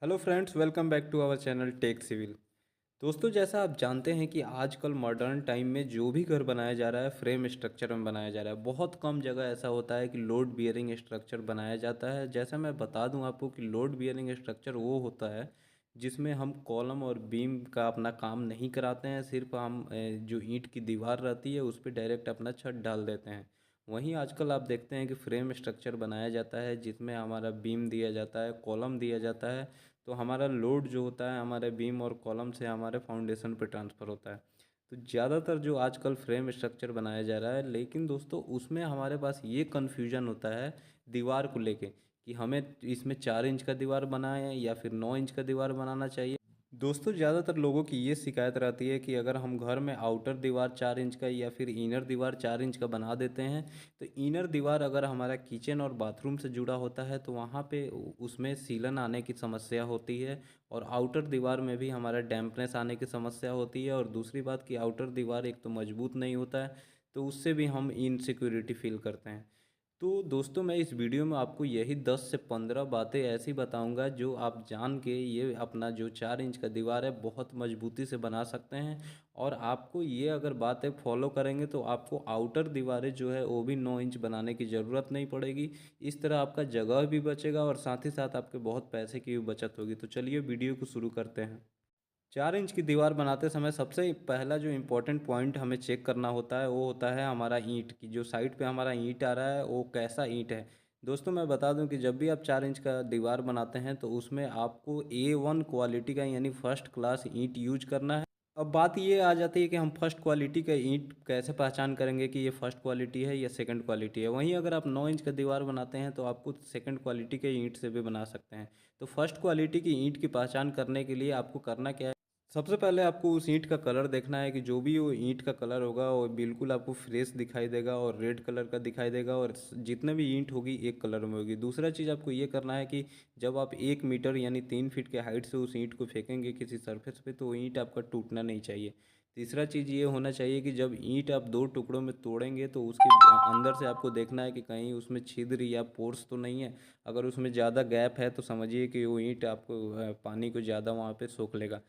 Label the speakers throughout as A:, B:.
A: Hello friends, welcome back to our channel tech civil. दोस्तों, जैसा आप जानते हैं कि आजकल मॉडर्न टाइम में जो भी घर बनाया जा रहा है फ्रेम स्ट्रक्चर में बनाया जा रहा है। बहुत कम जगह ऐसा होता है कि लोड बियरिंग स्ट्रक्चर बनाया जाता है। जैसा मैं बता दूं आपको कि लोड बियरिंग स्ट्रक्चर वो होता है जिसमें हम कॉलम और बीम का अपना काम नहीं कराते हैं। सिर्फ हम जो ईंट की दीवार रहती है उस पर डायरेक्ट अपना छत डाल देते हैं। वहीं आजकल आप देखते हैं कि फ्रेम स्ट्रक्चर बनाया जाता है जिसमें हमारा बीम दिया जाता है, कॉलम दिया जाता है। तो हमारा लोड जो होता है हमारे बीम और कॉलम से हमारे फाउंडेशन पे ट्रांसफ़र होता है। तो ज़्यादातर जो आजकल फ्रेम स्ट्रक्चर बनाया जा रहा है, लेकिन दोस्तों उसमें हमारे पास ये कन्फ्यूजन होता है दीवार को लेके कि हमें इसमें 4 इंच का दीवार बनाएं या फिर 9 इंच का दीवार बनाना चाहिए। दोस्तों, ज़्यादातर लोगों की ये शिकायत रहती है कि अगर हम घर में आउटर दीवार 4 इंच का या फिर इनर दीवार 4 इंच का बना देते हैं, तो इनर दीवार अगर हमारा किचन और बाथरूम से जुड़ा होता है तो वहाँ पे उसमें सीलन आने की समस्या होती है। और आउटर दीवार में भी हमारा डैम्पनेस आने की समस्या होती है। और दूसरी बात कि आउटर दीवार एक तो मजबूत नहीं होता है, तो उससे भी हम इनसिक्योरिटी फील करते हैं। तो दोस्तों, मैं इस वीडियो में आपको यही 10 से 15 बातें ऐसी बताऊंगा जो आप जान के ये अपना जो 4 इंच का दीवार है बहुत मजबूती से बना सकते हैं। और आपको ये अगर बातें फॉलो करेंगे तो आपको आउटर दीवारें जो है वो भी 9 इंच बनाने की ज़रूरत नहीं पड़ेगी। इस तरह आपका जगह भी बचेगा और साथ ही साथ आपके बहुत पैसे की भी बचत होगी। तो चलिए वीडियो को शुरू करते हैं। 4 इंच की दीवार बनाते समय सबसे पहला जो इम्पोर्टेंट पॉइंट हमें चेक करना होता है वो होता है हमारा ईंट की जो साइड पे हमारा ईंट आ रहा है वो कैसा ईंट है। दोस्तों, मैं बता दूं कि जब भी आप 4 इंच का दीवार बनाते हैं तो उसमें आपको A1 क्वालिटी का यानी फर्स्ट क्लास ईंट यूज करना है। अब बात ये आ जाती है कि हम फर्स्ट क्वालिटी का ईंट कैसे पहचान करेंगे कि ये फर्स्ट क्वालिटी है या सेकंड क्वालिटी है। वहीं अगर आप 9 इंच का दीवार बनाते हैं तो आपको सेकंड क्वालिटी के ईंट से भी बना सकते हैं। तो फर्स्ट क्वालिटी की ईंट की पहचान करने के लिए आपको करना क्या है। सबसे पहले आपको उस ईंट का कलर देखना है कि जो भी वो ईंट का कलर होगा वो बिल्कुल आपको फ्रेश दिखाई देगा और रेड कलर का दिखाई देगा। और जितने भी ईंट होगी एक कलर में होगी। दूसरा चीज़ आपको ये करना है कि जब आप 1 मीटर यानी 3 फीट के हाइट से उस ईंट को फेंकेंगे किसी सरफेस पे तो वो ईंट आपका टूटना नहीं चाहिए। तीसरा चीज़ ये होना चाहिए कि जब ईंट आप 2 टुकड़ों में तोड़ेंगे तो उसके अंदर से आपको देखना है कि कहीं उसमें छिद्र या पोर्स तो नहीं है। अगर उसमें ज़्यादा गैप है तो समझिए कि वो ईंट आपको पानी को ज़्यादा वहाँ पे सोख लेगा।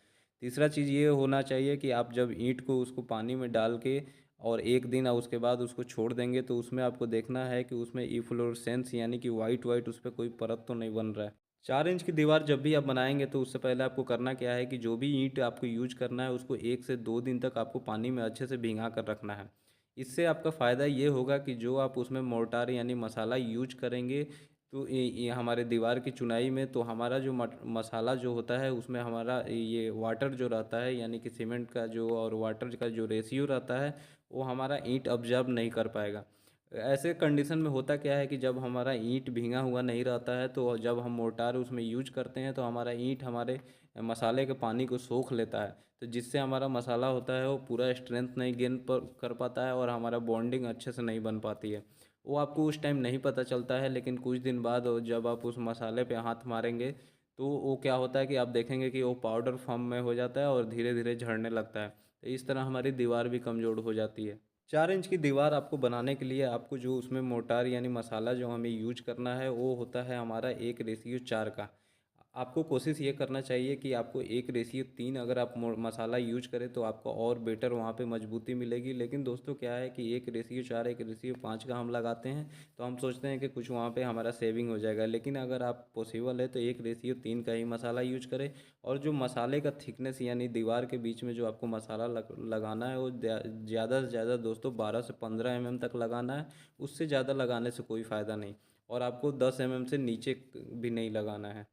A: तीसरा चीज़ ये होना चाहिए कि आप जब ईंट को उसको पानी में डाल के और एक दिन उसके बाद उसको छोड़ देंगे तो उसमें आपको देखना है कि उसमें इफ्लोरेसेंस यानी कि वाइट वाइट उस पर कोई परत तो नहीं बन रहा है। 4 इंच की दीवार जब भी आप बनाएंगे तो उससे पहले आपको करना क्या है कि जो भी ईंट आपको यूज करना है उसको 1 से 2 दिन तक आपको पानी में अच्छे से भिंगा कर रखना है। इससे आपका फ़ायदा ये होगा कि जो आप उसमें मोर्टार यानी मसाला यूज करेंगे तो ये हमारे दीवार की चुनाई में तो हमारा जो मसाला जो होता है उसमें हमारा ये वाटर जो रहता है यानी कि सीमेंट का जो और वाटर का जो रेशियो रहता है वो हमारा ईंट ऑब्जर्व नहीं कर पाएगा। ऐसे कंडीशन में होता क्या है कि जब हमारा ईंट भीगा हुआ नहीं रहता है तो जब हम मोर्टार उसमें यूज करते हैं तो हमारा ईंट हमारे मसाले के पानी को सोख लेता है। तो जिससे हमारा मसाला होता है वो पूरा स्ट्रेंथ नहीं गेन कर पाता है और हमारा बॉन्डिंग अच्छे से नहीं बन पाती है। वो आपको उस टाइम नहीं पता चलता है, लेकिन कुछ दिन बाद जब आप उस मसाले पे हाथ मारेंगे तो वो क्या होता है कि आप देखेंगे कि वो पाउडर फॉर्म में हो जाता है और धीरे धीरे झड़ने लगता है। तो इस तरह हमारी दीवार भी कमज़ोर हो जाती है। 4 इंच की दीवार आपको बनाने के लिए आपको जो उसमें मोटार यानी मसाला जो हमें यूज करना है वो होता है हमारा 1:4 का। आपको कोशिश ये करना चाहिए कि आपको 1:3 अगर आप मसाला यूज करें तो आपको और बेटर वहाँ पे मजबूती मिलेगी। लेकिन दोस्तों क्या है कि 1:4 1:5 का हम लगाते हैं तो हम सोचते हैं कि कुछ वहाँ पे हमारा सेविंग हो जाएगा। लेकिन अगर आप पॉसिबल है तो 1:3 का ही मसाला यूज करें। और जो मसाले का थिकनेस यानी दीवार के बीच में जो आपको मसाला लगाना है वो ज़्यादा से ज़्यादा दोस्तों 12 से 15 तक लगाना है। उससे ज़्यादा लगाने से कोई फ़ायदा नहीं। और आपको 10 से नीचे भी नहीं लगाना है।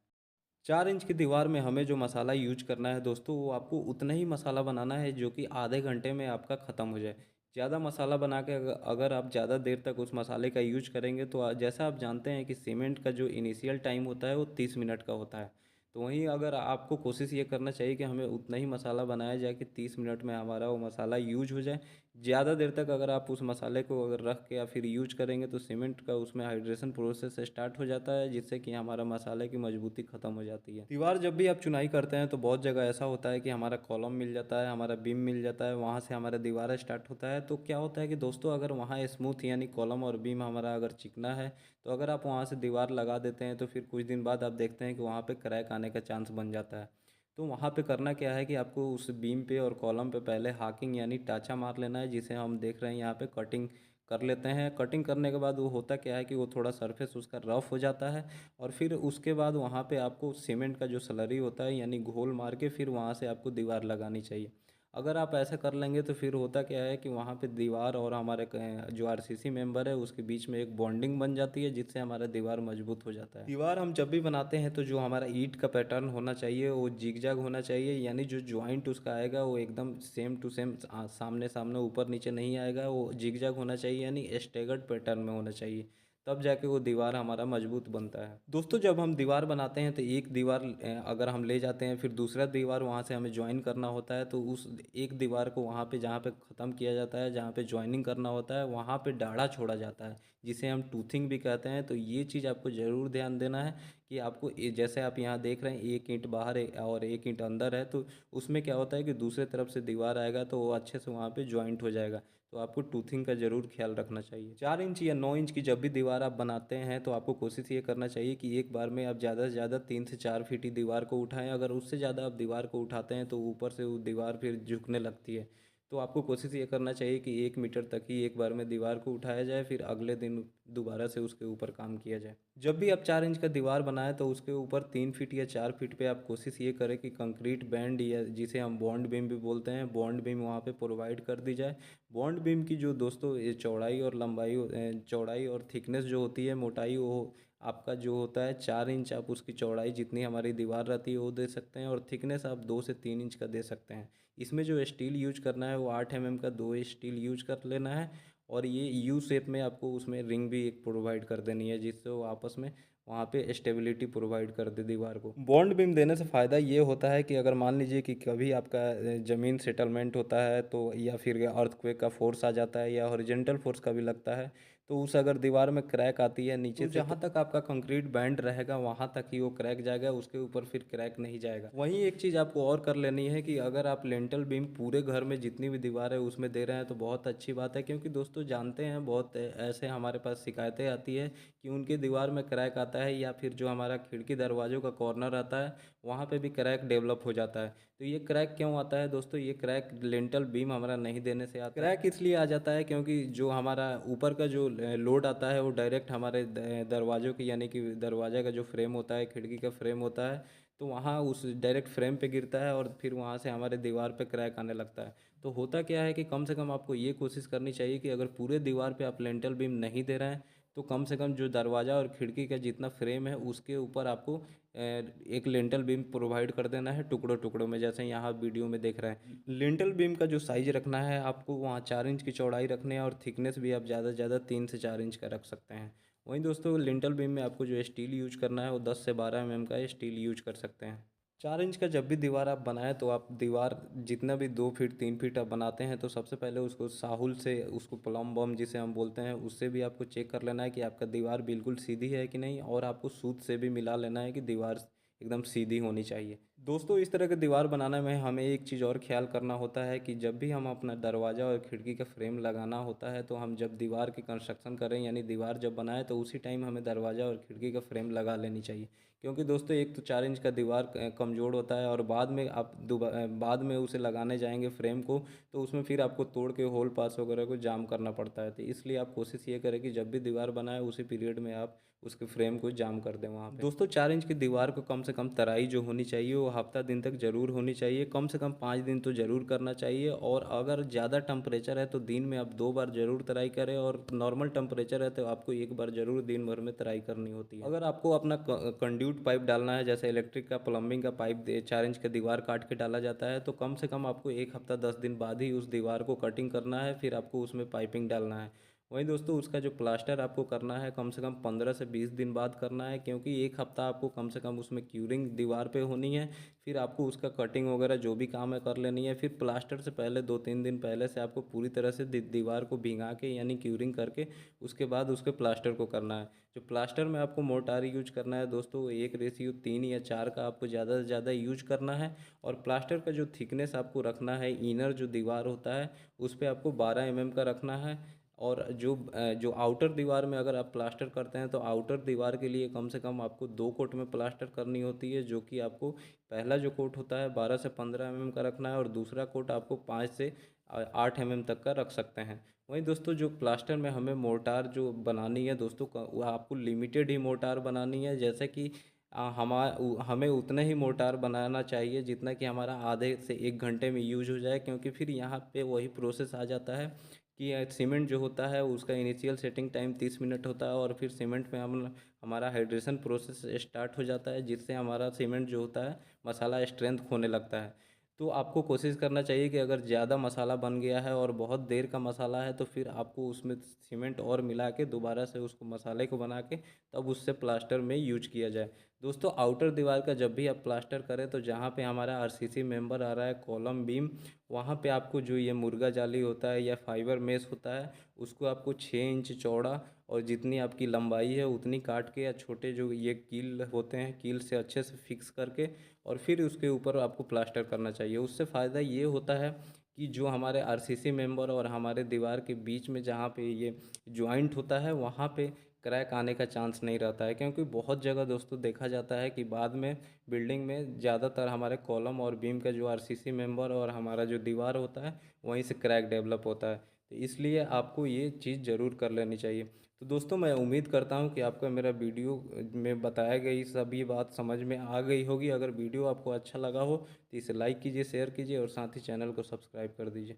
A: 4 इंच की दीवार में हमें जो मसाला यूज करना है दोस्तों वो आपको उतना ही मसाला बनाना है जो कि आधे घंटे में आपका ख़त्म हो जाए। ज़्यादा मसाला बना के अगर आप ज़्यादा देर तक उस मसाले का यूज करेंगे तो जैसा आप जानते हैं कि सीमेंट का जो इनिशियल टाइम होता है वो 30 मिनट का होता है। तो वहीं अगर आपको कोशिश ये करना चाहिए कि हमें उतना ही मसाला बनाया जाए कि 30 मिनट में हमारा वो मसाला यूज हो जाए। ज़्यादा देर तक अगर आप उस मसाले को अगर रख के या फिर यूज करेंगे तो सीमेंट का उसमें हाइड्रेशन प्रोसेस स्टार्ट हो जाता है जिससे कि हमारा मसाले की मजबूती ख़त्म हो जाती है। दीवार जब भी आप चुनाई करते हैं तो बहुत जगह ऐसा होता है कि हमारा कॉलम मिल जाता है, हमारा बीम मिल जाता है, वहाँ से हमारा दीवार स्टार्ट होता है। तो क्या होता है कि दोस्तों अगर वहाँ स्मूथ यानी कॉलम और बीम हमारा अगर चिकना है तो अगर आप वहाँ से दीवार लगा देते हैं तो फिर कुछ दिन बाद आप देखते हैं कि वहाँ पे क्रैक आने का चांस बन जाता है। तो वहाँ पे करना क्या है कि आपको उस बीम पे और कॉलम पे पहले हाकिंग यानी टाँचा मार लेना है, जिसे हम देख रहे हैं यहाँ पे कटिंग कर लेते हैं। कटिंग करने के बाद वो होता क्या है कि वो थोड़ा सरफेस उसका रफ हो जाता है, और फिर उसके बाद वहाँ पे आपको सीमेंट का जो स्लरी होता है यानी घोल मार के फिर वहाँ से आपको दीवार लगानी चाहिए। अगर आप ऐसा कर लेंगे तो फिर होता क्या है कि वहाँ पे दीवार और हमारे जो आरसीसी मेंबर है उसके बीच में एक बॉन्डिंग बन जाती है, जिससे हमारा दीवार मजबूत हो जाता है। दीवार हम जब भी बनाते हैं तो जो हमारा ईंट का पैटर्न होना चाहिए वो जिगजैग होना चाहिए, यानी जो ज्वाइंट उसका आएगा वो एकदम सेम टू सेम सामने सामने ऊपर नीचे नहीं आएगा, वो जिगजैग होना चाहिए यानी स्टेगर्ड पैटर्न में होना चाहिए। तब जाके वो दीवार हमारा मजबूत बनता है। दोस्तों जब हम दीवार बनाते हैं तो एक दीवार अगर हम ले जाते हैं फिर दूसरा दीवार वहाँ से हमें ज्वाइन करना होता है, तो उस एक दीवार को वहाँ पे जहाँ पे ख़त्म किया जाता है, जहाँ पे ज्वाइनिंग करना होता है, वहाँ पे डाढ़ा छोड़ा जाता है, जिसे हम टूथिंग भी कहते हैं। तो ये चीज़ आपको ज़रूर ध्यान देना है कि आपको जैसे आप यहाँ देख रहे हैं एक ईंट बाहर है और एक ईंट अंदर है, तो उसमें क्या होता है कि दूसरे तरफ से दीवार आएगा तो वो अच्छे से वहाँ पे ज्वाइंट हो जाएगा। तो आपको टूथिंग का ज़रूर ख्याल रखना चाहिए। 4 इंच या 9 इंच की जब भी दीवार आप बनाते हैं तो आपको कोशिश ये करना चाहिए कि एक बार में आप ज़्यादा से ज़्यादा 3 से 4 फीट ही दीवार को उठाएं। अगर उससे ज़्यादा आप दीवार को उठाते हैं तो ऊपर से वो दीवार फिर झुकने लगती है। तो आपको कोशिश ये करना चाहिए कि 1 मीटर तक ही एक बार में दीवार को उठाया जाए, फिर अगले दिन दोबारा से उसके ऊपर काम किया जाए। जब भी आप 4 इंच का दीवार बनाएं तो उसके ऊपर 3 फीट या 4 फीट पे आप कोशिश ये करें कि कंक्रीट बैंड या जिसे हम बॉन्ड बीम भी बोलते हैं, बॉन्ड बीम वहाँ पे प्रोवाइड कर दी जाए। बॉन्ड बीम की जो दोस्तों ये चौड़ाई और लंबाई चौड़ाई और थिकनेस जो होती है, मोटाई, वो आपका जो होता है 4 इंच, आप उसकी चौड़ाई जितनी हमारी दीवार रहती है वो दे सकते हैं, और थिकनेस आप 2 से 3 इंच का दे सकते हैं। इसमें जो स्टील यूज करना है वो 8 mm का 2 स्टील यूज कर लेना है, और ये यू शेप में आपको उसमें रिंग भी एक प्रोवाइड कर देनी है, जिससे वो आपस में वहाँ पे स्टेबिलिटी प्रोवाइड कर दे दीवार को। बॉन्ड बीम देने से फ़ायदा ये होता है कि अगर मान लीजिए कि कभी आपका ज़मीन सेटलमेंट होता है तो, या फिर अर्थक्वेक का फोर्स आ जाता है या हॉरिजॉन्टल फोर्स का भी लगता है, तो उस अगर दीवार में क्रैक आती है नीचे से, जहाँ तक आपका कंक्रीट बैंड रहेगा वहाँ तक ही वो क्रैक जाएगा, उसके ऊपर फिर क्रैक नहीं जाएगा। वहीं एक चीज़ आपको और कर लेनी है कि अगर आप लेंटल बीम पूरे घर में जितनी भी दीवार है उसमें दे रहे हैं तो बहुत अच्छी बात है, क्योंकि दोस्तों जानते हैं बहुत ऐसे हमारे पास शिकायतें आती है कि उनके दीवार में क्रैक आता है, या फिर जो हमारा खिड़की दरवाज़ों का कॉर्नर आता है वहाँ पे भी क्रैक डेवलप हो जाता है। तो ये क्रैक क्यों आता है दोस्तों? ये क्रैक लेंटल बीम हमारा नहीं देने से आता है। क्रैक इसलिए आ जाता है क्योंकि जो हमारा ऊपर का जो लोड आता है वो डायरेक्ट हमारे दरवाज़ों की यानी कि दरवाज़ा का जो फ्रेम होता है, खिड़की का फ्रेम होता है, तो वहाँ उस डायरेक्ट फ्रेम पे गिरता है और फिर वहाँ से हमारे दीवार पे क्रैक आने लगता है। तो होता क्या है कि कम से कम आपको ये कोशिश करनी चाहिए कि अगर पूरे दीवार पे आप लेंटल बीम नहीं दे रहे हैं तो कम से कम जो दरवाज़ा और खिड़की का जितना फ्रेम है उसके ऊपर आपको एक लिंटल बीम प्रोवाइड कर देना है टुकड़ों टुकड़ों में, जैसे यहाँ वीडियो में देख रहे हैं। लिंटल बीम का जो साइज़ रखना है आपको वहाँ 4 इंच की चौड़ाई रखनी है, और थिकनेस भी आप ज़्यादा से ज़्यादा 3 से 4 इंच का रख सकते हैं। वहीं दोस्तों लिंटल बीम में आपको जो स्टील यूज करना है वो 10 से 12 mm का स्टील यूज कर सकते हैं। 4 इंच का जब भी दीवार आप बनाएं तो आप दीवार जितना भी 2 फीट 3 फीट आप बनाते हैं तो सबसे पहले उसको साहुल से, उसको प्लम बम जिसे हम बोलते हैं, उससे भी आपको चेक कर लेना है कि आपका दीवार बिल्कुल सीधी है कि नहीं, और आपको सूत से भी मिला लेना है कि दीवार एकदम सीधी होनी चाहिए। दोस्तों इस तरह के दीवार बनाने में हमें एक चीज़ और ख्याल करना होता है कि जब भी हम अपना दरवाज़ा और खिड़की का फ्रेम लगाना होता है तो हम जब दीवार की कंस्ट्रक्शन करें यानी दीवार जब बनाएं तो उसी टाइम हमें दरवाज़ा और खिड़की का फ्रेम लगा लेनी चाहिए। क्योंकि दोस्तों एक तो 4 इंच का दीवार कमज़ोर होता है, और बाद में आप बाद में उसे लगाने जाएंगे फ्रेम को तो उसमें फिर आपको तोड़ के होल पास वगैरह को जाम करना पड़ता है। तो इसलिए आप कोशिश ये करें कि जब भी दीवार बनाए उसी पीरियड में आप उसके फ्रेम को जाम कर दें वहाँ पे। दोस्तों 4 इंच की दीवार को कम से कम तराई जो होनी चाहिए वो हफ्ता दिन तक ज़रूर होनी चाहिए, कम से कम 5 दिन तो ज़रूर करना चाहिए। और अगर ज़्यादा टेम्परेचर है तो दिन में आप 2 बार ज़रूर तराई करें, और नॉर्मल टेम्परेचर है तो आपको एक बार ज़रूर दिन भर में तराई करनी होती है। अगर आपको अपना कंड्यूट पाइप डालना है, जैसे इलेक्ट्रिक का प्लम्बिंग का पाइप 4 इंच का दीवार काट के डाला जाता है, तो कम से कम आपको 1 हफ्ता 10 दिन बाद ही उस दीवार को कटिंग करना है, फिर आपको उसमें पाइपिंग डालना है। वहीं दोस्तों उसका जो प्लास्टर आपको करना है कम से कम 15 से 20 दिन बाद करना है, क्योंकि 1 हफ्ता आपको कम से कम उसमें क्यूरिंग दीवार पे होनी है, फिर आपको उसका कटिंग वगैरह जो भी काम है कर लेनी है। फिर प्लास्टर से पहले 2-3 दिन पहले से आपको पूरी तरह से दीवार को भिंगा के यानी क्यूरिंग करके उसके बाद उसके प्लास्टर को करना है। जो प्लास्टर में आपको मोर्टार यूज करना है दोस्तों 1:3 या 4 का आपको ज़्यादा से ज़्यादा यूज करना है, और प्लास्टर का जो थिकनेस आपको रखना है, इनर जो दीवार होता है उस पर आपको 12 mm का रखना है, और जो आउटर दीवार में अगर आप प्लास्टर करते हैं तो आउटर दीवार के लिए कम से कम आपको 2 कोट में प्लास्टर करनी होती है, जो कि आपको पहला जो कोट होता है 12 से 15 mm का रखना है और दूसरा कोट आपको 5 से 8 mm तक का रख सकते हैं। वहीं दोस्तों जो प्लास्टर में हमें मोर्टार जो बनानी है दोस्तों, वह आपको लिमिटेड ही मोर्टार बनानी है, जैसे कि हमें उतना ही मोर्टार बनाना चाहिए जितना कि हमारा आधे से 1 घंटे में यूज हो जाए, क्योंकि फिर यहाँ पे वही प्रोसेस आ जाता है कि सीमेंट जो होता है उसका इनिशियल सेटिंग टाइम 30 मिनट होता है और फिर सीमेंट में हम हमारा हाइड्रेशन प्रोसेस स्टार्ट हो जाता है, जिससे हमारा सीमेंट जो होता है मसाला स्ट्रेंथ खोने लगता है। तो आपको कोशिश करना चाहिए कि अगर ज़्यादा मसाला बन गया है और बहुत देर का मसाला है तो फिर आपको उसमें सीमेंट और मिला के दोबारा से उसको मसाले को बना के तब उससे प्लास्टर में यूज किया जाए। दोस्तों आउटर दीवार का जब भी आप प्लास्टर करें तो जहाँ पे हमारा आरसीसी मेंबर आ रहा है, कॉलम बीम, वहाँ पे आपको जो ये मुर्गा जाली होता है या फाइबर मेश होता है उसको आपको 6 इंच चौड़ा और जितनी आपकी लंबाई है उतनी काट के, या छोटे जो ये कील होते हैं कील से अच्छे से फिक्स करके और फिर उसके ऊपर आपको प्लास्टर करना चाहिए। उससे फ़ायदा ये होता है कि जो हमारे आरसीसी मेंबर और हमारे दीवार के बीच में जहाँ पे ये जॉइंट होता है वहाँ पे क्रैक आने का चांस नहीं रहता है, क्योंकि बहुत जगह दोस्तों देखा जाता है कि बाद में बिल्डिंग में ज़्यादातर हमारे कॉलम और बीम का जो आरसीसी मेंबर और हमारा जो दीवार होता है वहीं से क्रैक डेवलप होता है। तो इसलिए आपको ये चीज़ ज़रूर कर लेनी चाहिए। तो दोस्तों मैं उम्मीद करता हूँ कि आपको मेरा वीडियो में बताया गई सभी बात समझ में आ गई होगी। अगर वीडियो आपको अच्छा लगा हो तो इसे लाइक कीजिए, शेयर कीजिए और साथ ही चैनल को सब्सक्राइब कर दीजिए।